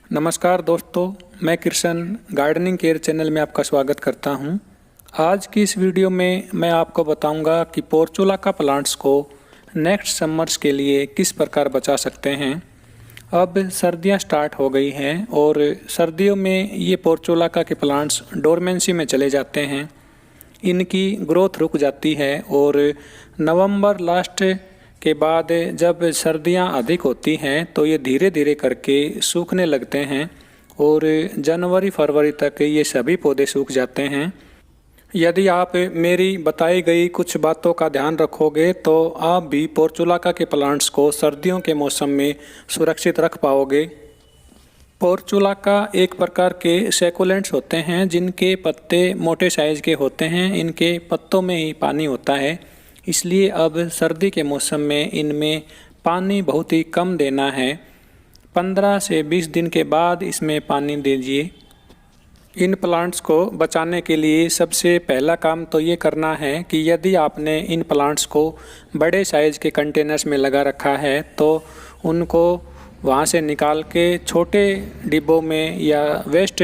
नमस्कार दोस्तों, मैं कृष्ण गार्डनिंग केयर चैनल में आपका स्वागत करता हूं। आज की इस वीडियो में मैं आपको बताऊंगा कि पोर्चुलाका प्लांट्स को नेक्स्ट समर्स के लिए किस प्रकार बचा सकते हैं। अब सर्दियां स्टार्ट हो गई हैं और सर्दियों में ये पोर्चुलाका के प्लांट्स डोरमेंसी में चले जाते हैं। इनकी ग्रोथ रुक जाती है और नवंबर लास्ट के बाद जब सर्दियां अधिक होती हैं तो ये धीरे धीरे करके सूखने लगते हैं और जनवरी फरवरी तक ये सभी पौधे सूख जाते हैं। यदि आप मेरी बताई गई कुछ बातों का ध्यान रखोगे तो आप भी पोर्चुलाका के प्लांट्स को सर्दियों के मौसम में सुरक्षित रख पाओगे। पोर्चुलाका एक प्रकार के सैकुलेंट्स होते हैं जिनके पत्ते मोटे साइज के होते हैं। इनके पत्तों में ही पानी होता है, इसलिए अब सर्दी के मौसम में इनमें पानी बहुत ही कम देना है। 15 से 20 दिन के बाद इसमें पानी दीजिए। इन प्लांट्स को बचाने के लिए सबसे पहला काम तो ये करना है कि यदि आपने इन प्लांट्स को बड़े साइज़ के कंटेनर्स में लगा रखा है तो उनको वहाँ से निकाल के छोटे डिब्बों में या वेस्ट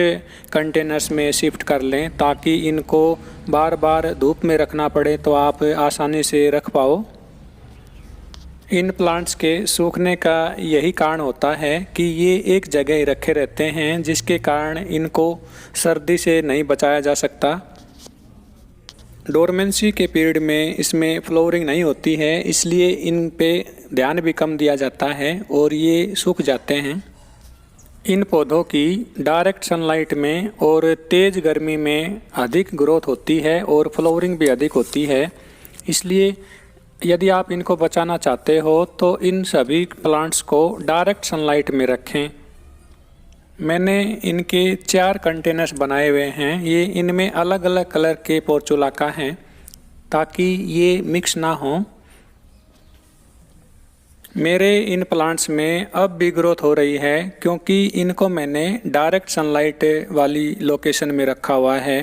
कंटेनर्स में शिफ्ट कर लें, ताकि इनको बार बार धूप में रखना पड़े तो आप आसानी से रख पाओ। इन प्लांट्स के सूखने का यही कारण होता है कि ये एक जगह ही रखे रहते हैं, जिसके कारण इनको सर्दी से नहीं बचाया जा सकता। डोरमेंसी के पीरियड में इसमें फ्लावरिंग नहीं होती है, इसलिए इन पे ध्यान भी कम दिया जाता है और ये सूख जाते हैं। इन पौधों की डायरेक्ट सनलाइट में और तेज़ गर्मी में अधिक ग्रोथ होती है और फ्लावरिंग भी अधिक होती है। इसलिए यदि आप इनको बचाना चाहते हो तो इन सभी प्लांट्स को डायरेक्ट सनलाइट में रखें। मैंने इनके 4 कंटेनर्स बनाए हुए हैं। ये इनमें अलग अलग कलर के पोर्चुलाका हैं ताकि ये मिक्स ना हो। मेरे इन प्लांट्स में अब भी ग्रोथ हो रही है क्योंकि इनको मैंने डायरेक्ट सनलाइट वाली लोकेशन में रखा हुआ है।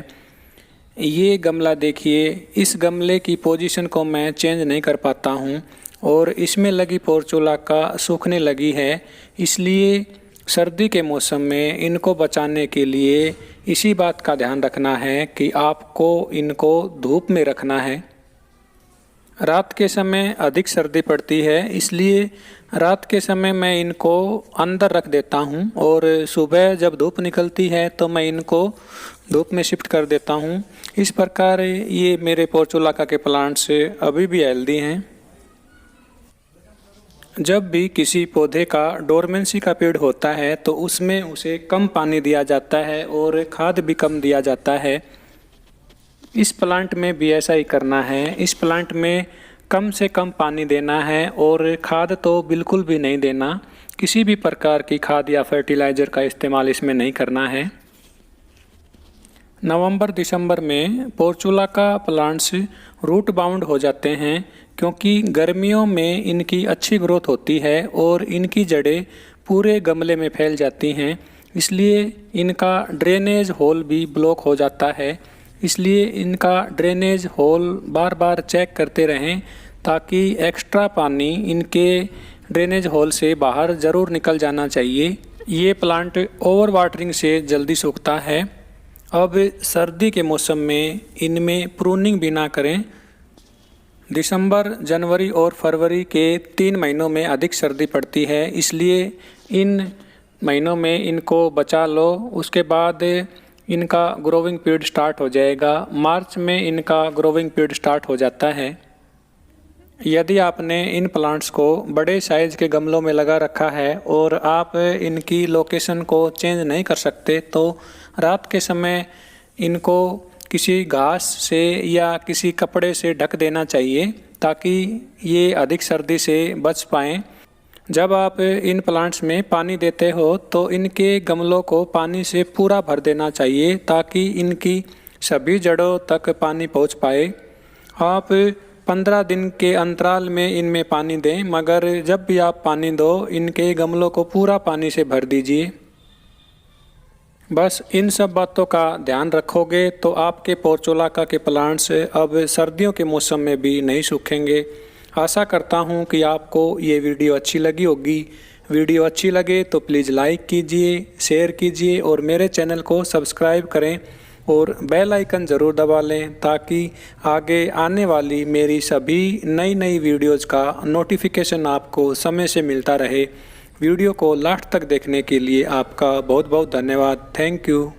ये गमला देखिए, इस गमले की पोजीशन को मैं चेंज नहीं कर पाता हूँ और इसमें लगी पोर्चुलाका सूखने लगी है। इसलिए सर्दी के मौसम में इनको बचाने के लिए इसी बात का ध्यान रखना है कि आपको इनको धूप में रखना है। रात के समय अधिक सर्दी पड़ती है, इसलिए रात के समय मैं इनको अंदर रख देता हूं और सुबह जब धूप निकलती है तो मैं इनको धूप में शिफ्ट कर देता हूं। इस प्रकार ये मेरे पोर्चुलाका के प्लांट्स अभी भी हेल्दी हैं। जब भी किसी पौधे का डोरमेंसी का पीरियड होता है तो उसमें उसे कम पानी दिया जाता है और खाद भी कम दिया जाता है। इस प्लांट में भी ऐसा ही करना है। इस प्लांट में कम से कम पानी देना है और खाद तो बिल्कुल भी नहीं देना। किसी भी प्रकार की खाद या फर्टिलाइज़र का इस्तेमाल इसमें नहीं करना है। नवंबर दिसंबर में पोर्चुलाका प्लांट्स रूट बाउंड हो जाते हैं क्योंकि गर्मियों में इनकी अच्छी ग्रोथ होती है और इनकी जड़ें पूरे गमले में फैल जाती हैं। इसलिए इनका ड्रेनेज होल भी ब्लॉक हो जाता है। इसलिए इनका ड्रेनेज होल बार बार चेक करते रहें ताकि एक्स्ट्रा पानी इनके ड्रेनेज होल से बाहर ज़रूर निकल जाना चाहिए। ये प्लांट ओवर वाटरिंग से जल्दी सूखता है। अब सर्दी के मौसम में इनमें प्रूनिंग भी ना करें। दिसंबर, जनवरी और फरवरी के 3 महीनों में अधिक सर्दी पड़ती है, इसलिए इन महीनों में इनको बचा लो। उसके बाद इनका ग्रोविंग पीरियड स्टार्ट हो जाएगा। मार्च में इनका ग्रोविंग पीरियड स्टार्ट हो जाता है। यदि आपने इन प्लांट्स को बड़े साइज़ के गमलों में लगा रखा है और आप इनकी लोकेशन को चेंज नहीं कर सकते तो रात के समय इनको किसी घास से या किसी कपड़े से ढक देना चाहिए ताकि ये अधिक सर्दी से बच पाएँ। जब आप इन प्लांट्स में पानी देते हो तो इनके गमलों को पानी से पूरा भर देना चाहिए ताकि इनकी सभी जड़ों तक पानी पहुंच पाए। आप 15 दिन के अंतराल में इनमें पानी दें, मगर जब भी आप पानी दो इनके गमलों को पूरा पानी से भर दीजिए। बस इन सब बातों का ध्यान रखोगे तो आपके पोर्चुलाका के प्लांट्स अब सर्दियों के मौसम में भी नहीं सूखेंगे। आशा करता हूँ कि आपको ये वीडियो अच्छी लगी होगी। वीडियो अच्छी लगे तो प्लीज़ लाइक कीजिए, शेयर कीजिए और मेरे चैनल को सब्सक्राइब करें और बेल आइकन ज़रूर दबा लें ताकि आगे आने वाली मेरी सभी नई नई वीडियोज़ का नोटिफिकेशन आपको समय से मिलता रहे। वीडियो को लास्ट तक देखने के लिए आपका बहुत बहुत धन्यवाद। Thank you.